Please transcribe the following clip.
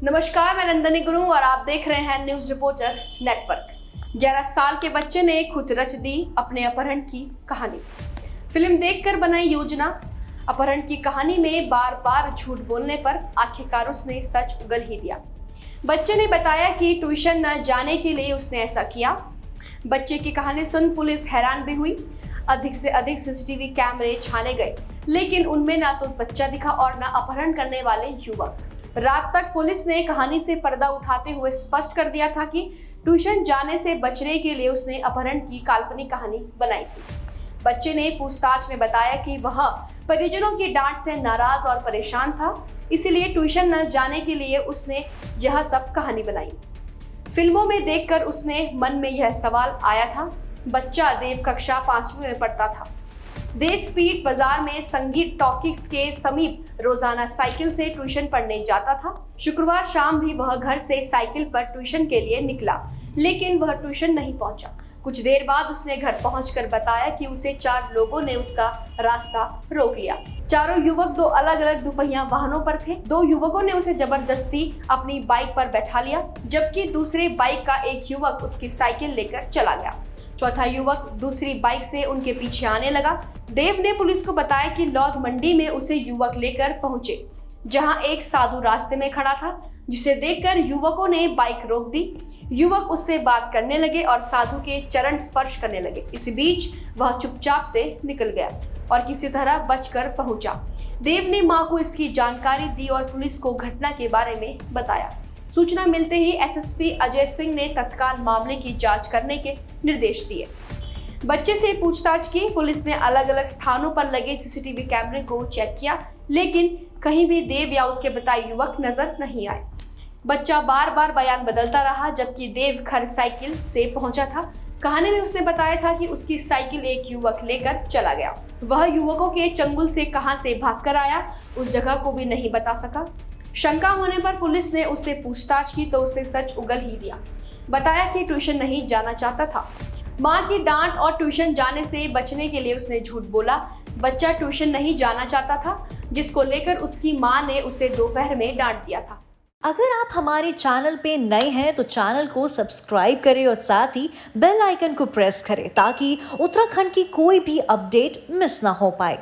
नमस्कार, मैं नंदनी गुरु और आप देख रहे हैं न्यूज रिपोर्टर नेटवर्क। 11 साल के बच्चे ने खुद रच दी अपने अपहरण की कहानी। फिल्म देखकर बनाई योजना। अपहरण की कहानी में बार बार झूठ बोलने पर आखिरकार उसने सच उगल ही दिया। बच्चे ने बताया कि ट्यूशन न जाने के लिए उसने ऐसा किया। बच्चे की कहानी सुन पुलिस हैरान भी हुई। अधिक से अधिक सीसीटीवी कैमरे छाने गए, लेकिन उनमें ना तो बच्चा दिखा और ना अपहरण करने वाले युवक। रात तक पुलिस ने कहानी से पर्दा उठाते हुए स्पष्ट कर दिया था कि ट्यूशन जाने से बचने के लिए उसने अपहरण की काल्पनिक कहानी बनाई थी। बच्चे ने पूछताछ में बताया कि वह परिजनों की डांट से नाराज और परेशान था, इसलिए ट्यूशन न जाने के लिए उसने यह सब कहानी बनाई। फिल्मों में देखकर उसने मन में यह सवाल आया था। बच्चा देव कक्षा 5वीं में पढ़ता था। देवपीठ बाजार में संगीत टॉकीज के समीप रोजाना साइकिल से ट्यूशन पढ़ने जाता था। शुक्रवार शाम भी वह घर से साइकिल पर ट्यूशन के लिए निकला, लेकिन वह ट्यूशन नहीं पहुंचा। कुछ देर बाद उसने घर पहुंचकर बताया कि उसे 4 लोगों ने उसका रास्ता रोक लिया। चारों युवक 2 अलग अलग दुपहिया वाहनों पर थे। 2 युवकों ने उसे जबरदस्ती अपनी बाइक पर बैठा लिया, जबकि दूसरे बाइक का एक युवक उसकी साइकिल लेकर चला गया। चौथा युवक दूसरी बाइक से उनके पीछे आने लगा। देव ने पुलिस को बताया कि लौद मंडी में उसे युवक लेकर पहुंचे, जहां एक साधु रास्ते में खड़ा था, जिसे देखकर युवकों ने बाइक रोक दी। युवक उससे बात करने लगे और साधु के चरण स्पर्श करने लगे। इसी बीच वह चुपचाप से निकल गया और किसी तरह बचकर पहुंचा। देव ने मां को इसकी जानकारी दी और पुलिस को घटना के बारे में बताया। सूचना मिलते ही एसएसपी अजय सिंह ने तत्काल मामले की जांच करने के निर्देश दिए। बच्चे से पूछताछ की। पुलिस ने अलग अलग स्थानों पर लगे सीसीटीवी कैमरे को चेक किया, लेकिन कहीं भी देव या उसके बताए युवक नजर नहीं आए। बच्चा बार बार बयान बदलता रहा, जबकि देव घर साइकिल से पहुंचा था। कहानी में उसने बताया था कि उसकी साइकिल एक युवक लेकर चला गया। वह युवकों के चंगुल से कहां से भागकर आया, उस जगह को भी नहीं बता सका। शंका होने पर पुलिस ने उससे पूछताछ की तो उसने सच उगल ही दिया। बताया कि ट्यूशन नहीं जाना चाहता था। मां की डांट और ट्यूशन जाने से बचने के लिए उसने झूठ बोला। बच्चा ट्यूशन नहीं जाना चाहता था, जिसको लेकर उसकी मां ने उसे दोपहर में डांट दिया था। अगर आप हमारे चैनल पे नए हैं तो चैनल को सब्सक्राइब करें और साथ ही बेल आइकन को प्रेस करें ताकि उत्तराखंड की कोई भी अपडेट मिस ना हो पाए।